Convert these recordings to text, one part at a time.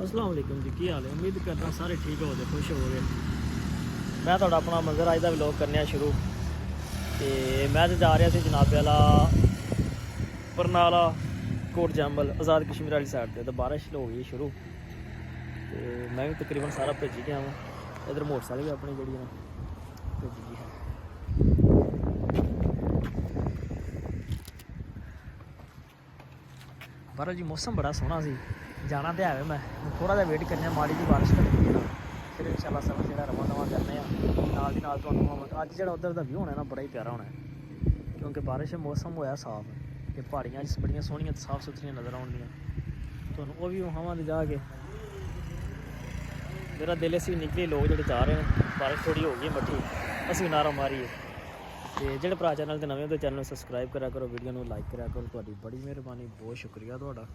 अस्सलाम वालेकुम जी, की हाल है। उम्मीद करता सारे ठीक हो गए, खुश हो गए। मैं थोड़ा अपना मंजर अज का व्लॉग करने शुरू। तो मैं तो जा रहा था जनाबे वाला बरनाला कोट जैमल आज़ाद कश्मीर वाली साइड पर। तो बारिश हो गई शुरू, तो मैं भी तकरीबन सारा भेजी गया वहाँ। इधर मोटरसाइकिल भी अपनी जी भेजी गई है। बाहर जी मौसम बड़ा सोहना सी, जाना तो है। मैं थोड़ा जहा वेट करने, माड़ी जी बारिश घटी है ना, फिर इंशाल्लाह सब जो रवा दवा करने नाल दी नाल तुहानूं अज जो उधर का व्यू होना ना बड़ा ही प्यारा होना है, क्योंकि बारिश मौसम होया साफ ते पहाड़ियां बड़ियां सोहनियां साफ सुथरियां नज़र आउणगियां तुहानूं। वो भी वहां दे जाके मेरा दिल असी निकले लोग जो जा रहे हैं। बारिश थोड़ी हो गई मट्ठी, असी नारा मारीए। तो जो भरा चैनल से नवे तो चैनल सबसक्राइब करा करो, वीडियो को लाइक करा करो। तुहाडी बड़ी मेहरबानी, बहुत शुक्रिया तुहाडा।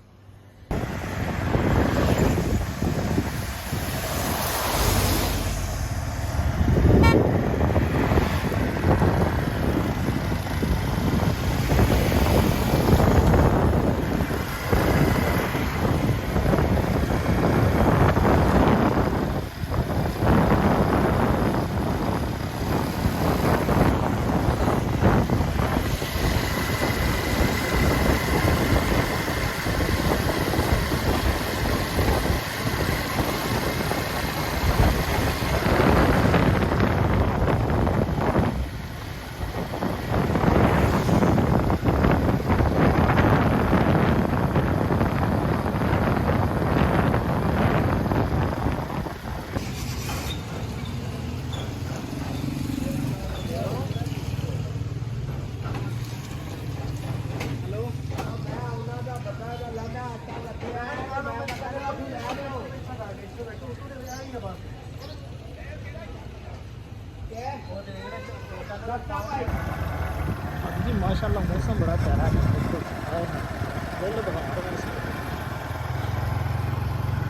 जी माशाल्लाह मौसम बड़ा प्यारा है।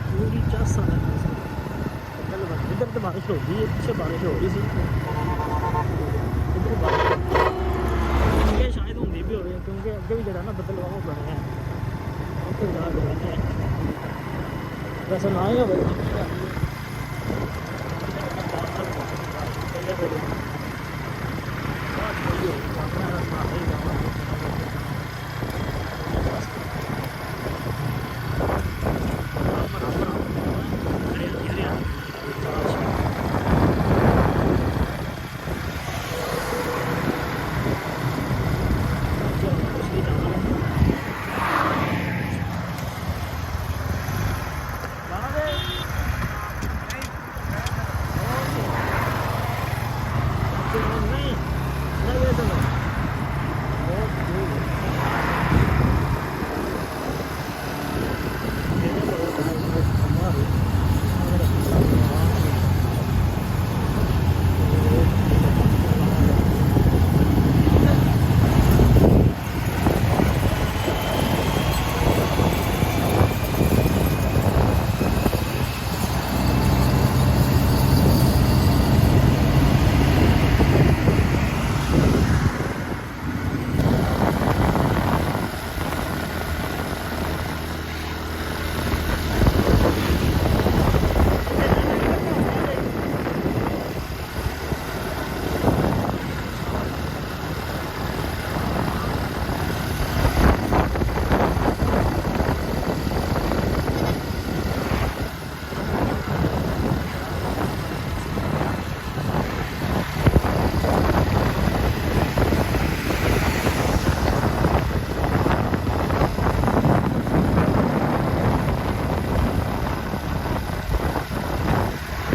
पूरी चासा है मौसम। इधर तो बारिश हो गई है, पीछे बारिश हो रही थी, इधर बारिश शायद होंगी भी हो रही है, क्योंकि अगे भी जरा ना बदल वाह बने हैं। वैसे ना ही हो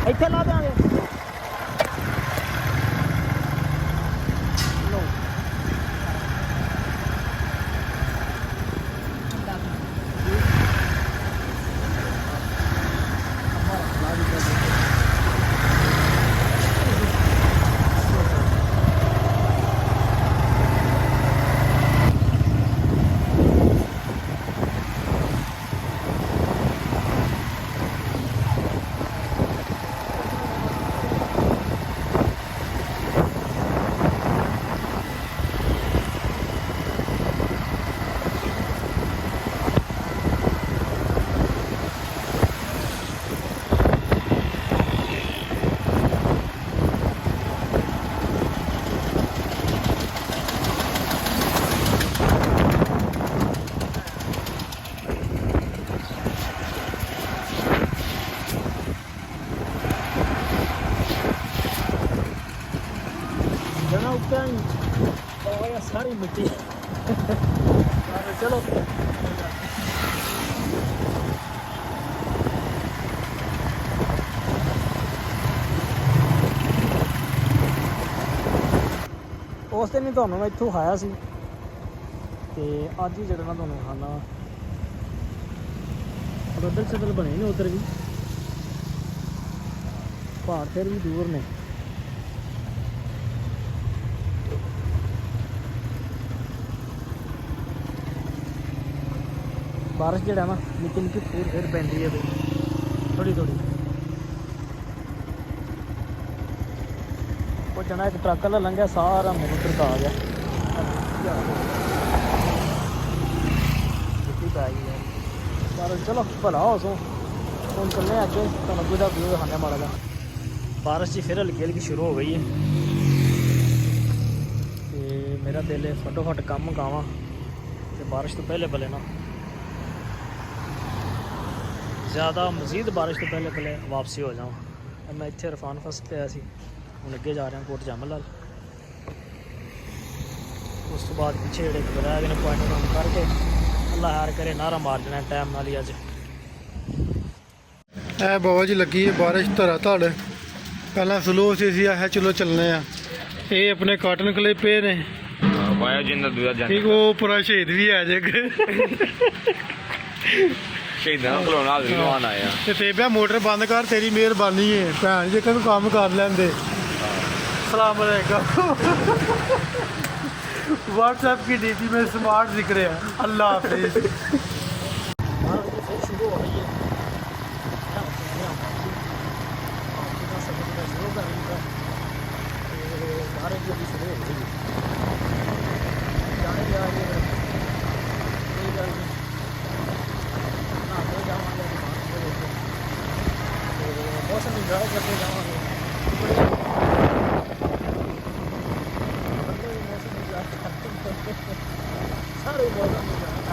ਇੱਥੇ ਲਾ ਦਿਆਂਗੇ। ਉੱਤੇ ਹੀ ਸਾਰੀ ਮਿੱਟੀ। ਚਲੋ ਉਸ ਦਿਨ ਹੀ ਤੁਹਾਨੂੰ ਮੈਂ ਇੱਥੋਂ ਖਾਇਆ ਸੀ ਤੇ ਅੱਜ ਹੀ ਜਿਹੜਾ ਨਾ ਤੁਹਾਨੂੰ ਖਾਣਾ ਬੱਦਲ ਸਦਲ ਬਣੇ ਨੇ ਉਧਰ ਵੀ, ਪਹਾੜ ਫਿਰ ਵੀ ਦੂਰ ਨੇ। ਬਾਰਿਸ਼ ਜਿਹੜਾ ਨਾ ਨਿੱਕੀ ਨਿੱਕੀ ਫਿਰ ਪੈਂਦੀ ਹੈ ਥੋੜੀ ਥੋੜੀ। ਉਹ ਜਣਾ ਇੱਕ ਟਰੱਕ ਵਾਲਾ ਲੰਘਿਆ, ਸਾਰਾ ਮੈਨੂੰ ਧਰਕਾ ਗਿਆ। ਪਰ ਚਲੋ ਭਲਾ ਹੋ ਸੋ। ਹੁਣ ਚੱਲੇ ਅੱਗੇ, ਤੁਹਾਨੂੰ ਅੱਗੇ ਦਾ ਵਿਊ ਦਿਖਾਉਂਦੇ ਮਾੜਾ ਜਿਹਾ। ਬਾਰਿਸ਼ ਜੀ ਫਿਰ ਹਲਕੀ ਹਲਕੀ ਸ਼ੁਰੂ ਹੋ ਗਈ ਹੈ ਤੇ ਮੇਰਾ ਦਿਲ ਹੈ ਫਟੋਫਟ ਕੰਮ ਮੁਕਾਵਾਂ ਤੇ ਬਾਰਿਸ਼ ਤੋਂ ਪਹਿਲੇ ਪਹਿਲੇ ਨਾ ਜ਼ਿਆਦਾ ਮਜ਼ੀਦ ਬਾਰਿਸ਼ ਤੋਂ ਪਹਿਲੇ ਪਹਿਲੇ ਵਾਪਸੀ ਹੋ ਜਾਵਾਂ। ਮੈਂ ਇੱਥੇ ਇਰਫਾਨ ਫਸ ਪਿਆ ਸੀ, ਹੁਣ ਅੱਗੇ ਜਾ ਰਿਹਾ ਕੋਟ ਜੰਮ ਲਾਲ। ਉਸ ਤੋਂ ਬਾਅਦ ਪਿੱਛੇ ਜਿਹੜੇ ਰਹਿ ਗਏ ਨੇ ਪੁਆਇੰਟ ਕੰਮ ਕਰਕੇ ਅੱਲਾ ਹਾਰ ਕਰੇ ਨਾਰਾ ਮਾਰ ਦੇਣਾ ਟਾਈਮ ਨਾਲ ਹੀ ਅੱਜ। ਇਹ ਬਾਬਾ ਜੀ ਲੱਗੀ ਹੈ ਬਾਰਿਸ਼ ਧੜਾ ਧੜ। ਪਹਿਲਾਂ ਸਲੋ ਸੀ ਆਹ ਚਲੋ ਚੱਲਨੇ ਆ। ਇਹ ਆਪਣੇ ਕਾਟਨ ਕਲੇ ਪਏ ਨੇ ਪਾਇਆ ਜਿੰਦਾ ਦੂਜਾ ਜਾਂਦਾ ਠੀਕ। ਉਹ ਪੂਰਾ ਸ਼ਹੀਦ ਵੀ ਆ ਜੇ ਸ਼ਹੀਦਾਂ ਕੋਲੋਂ ਨਾਲ ਜਵਾਨ ਆਇਆ ਤੇ ਤੇਬਿਆ ਮੋਟਰ ਬੰਦ ਕਰ, ਤੇਰੀ ਮਿਹਰਬਾਨੀ ਹੈ ਭੈਣ ਜੇ ਤੈਨੂੰ ਕੰਮ ਕਰ ਲੈਂਦੇ। ਸਲਾਮ ਅਲੈਕੁਮ। व्हाट्सएप की डीपी में स्मार्ट दिख रहे हैं। अल्लाह हाफिज। शुरू हो रही है मौसम इंजॉय करते जाओगे। सारे मौसम इंजॉय कर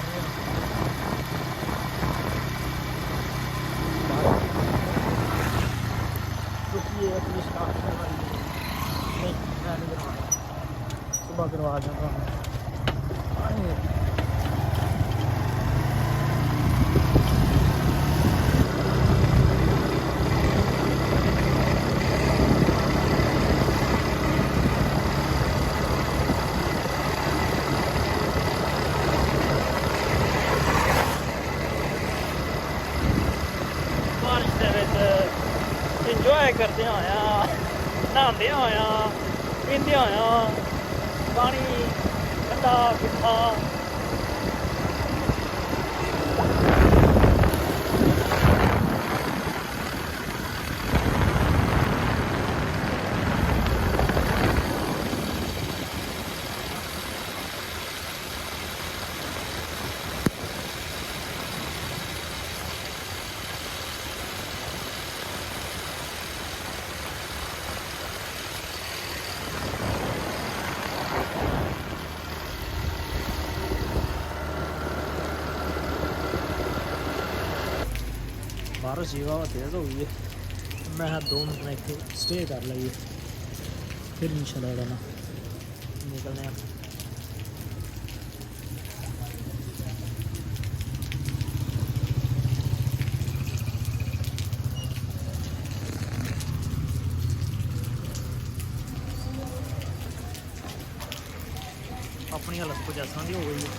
रहे हैं। अपनी स्टार्ट करवा नहीं, मैं नहीं करवाना, सुबह करवा जाऊँगा। ਇੰਜੋਏ ਕਰਦੇ ਹੋਇਆ, ਨਹਾਉਂਦੇ ਹੋਇਆ, ਪੀਂਦੇ ਹੋਇਆ ਪਾਣੀ ਠੰਡਾ ਮਿੱਠਾ। बारिश जी वाह तेज़ हो गई है। मैं 2 मिनट में इतने स्टे कर लगी फिर इंशाल्लाह ना निकलने। अपनी हालत कुछ ऐसा की हो गई है।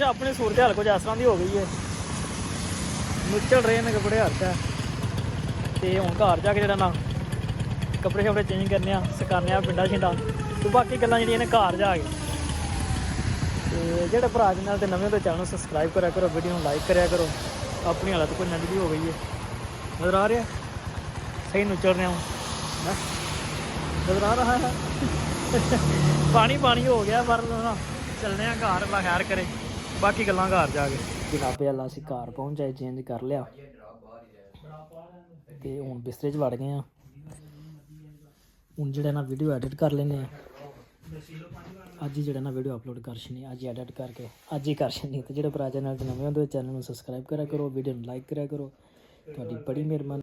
ਆਪਣੀ ਸੂਰਤ ਹਾਲ ਕੁਝ ਇਸ ਤਰ੍ਹਾਂ ਦੀ ਹੋ ਗਈ ਹੈ, ਨੁੱਚੜ ਰਹੇ ਨੇ ਕੱਪੜੇ ਹਰ ਚ। ਤੇ ਹੁਣ ਘਰ ਜਾ ਕੇ ਜਿਹੜਾ ਨਾ ਕੱਪੜੇ ਸ਼ਪੜੇ ਚੇਂਜ ਕਰਨੇ ਆ, ਸੁਕਾਉਂਦੇ ਆ ਪਿੰਡਾਂ ਛਿੰਡਾਂ, ਤੇ ਬਾਕੀ ਗੱਲਾਂ ਜਿਹੜੀਆਂ ਨੇ ਘਰ ਜਾ ਕੇ। ਤੇ ਜਿਹੜੇ ਭਰਾ ਜੀ ਨਾਲ ਤੇ ਨਵੇਂ ਤੋਂ ਚੈਨਲ ਨੂੰ ਸਬਸਕ੍ਰਾਈਬ ਕਰਿਆ ਕਰੋ, ਵੀਡੀਓ ਨੂੰ ਲਾਈਕ ਕਰਿਆ ਕਰੋ। ਆਪਣੀ ਹਾਲਤ ਕੋਈ ਨੰਦੀ ਹੋ ਗਈ ਹੈ, ਨਜ਼ਰ ਆ ਰਿਹਾ ਸਹੀ ਨੁੱਚੜ ਰਿਹਾ ਹੂੰ, ਨਜ਼ਰ ਆ ਰਹਾ ਹੈ। ਪਾਣੀ ਹੋ ਗਿਆ ਪਰ ਨਾ ਚੱਲਦੇ ਆ ਘਰ, ਖੈਰ ਕਰੇ ਬਾਕੀ ਗੱਲਾਂ ਘਰ ਜਾ ਕੇ। ਜਨਾਬੇ ਅੱਲਾ ਅਸੀਂ ਘਰ ਪਹੁੰਚ ਜਾਏ, ਚੇਂਜ ਕਰ ਲਿਆ ਤੇ ਹੁਣ ਬਿਸਤਰੇ 'ਚ ਵੜ ਗਏ ਆ। ਹੁਣ ਜਿਹੜਾ ਨਾ ਵੀਡੀਓ ਐਡਿਟ ਕਰ ਲੈਂਦੇ ਆ, ਅੱਜ ਹੀ ਜਿਹੜਾ ਨਾ ਵੀਡੀਓ ਅਪਲੋਡ ਕਰ ਛਣੀ, ਅੱਜ ਹੀ ਐਡਿਟ ਕਰਕੇ ਅੱਜ ਹੀ ਕਰ ਛਣੀ। ਤੇ ਜਿਹੜੇ ਭਰਾ ਚੈਨਲ 'ਤੇ ਨਵੇਂ ਹੁੰਦੇ ਚੈਨਲ ਨੂੰ ਸਬਸਕ੍ਰਾਈਬ ਕਰਿਆ ਕਰੋ, ਵੀਡੀਓ ਨੂੰ ਲਾਈਕ ਕਰਿਆ ਕਰੋ, ਤੁਹਾਡੀ ਬੜੀ ਮਿਹਰਬਾਨੀ।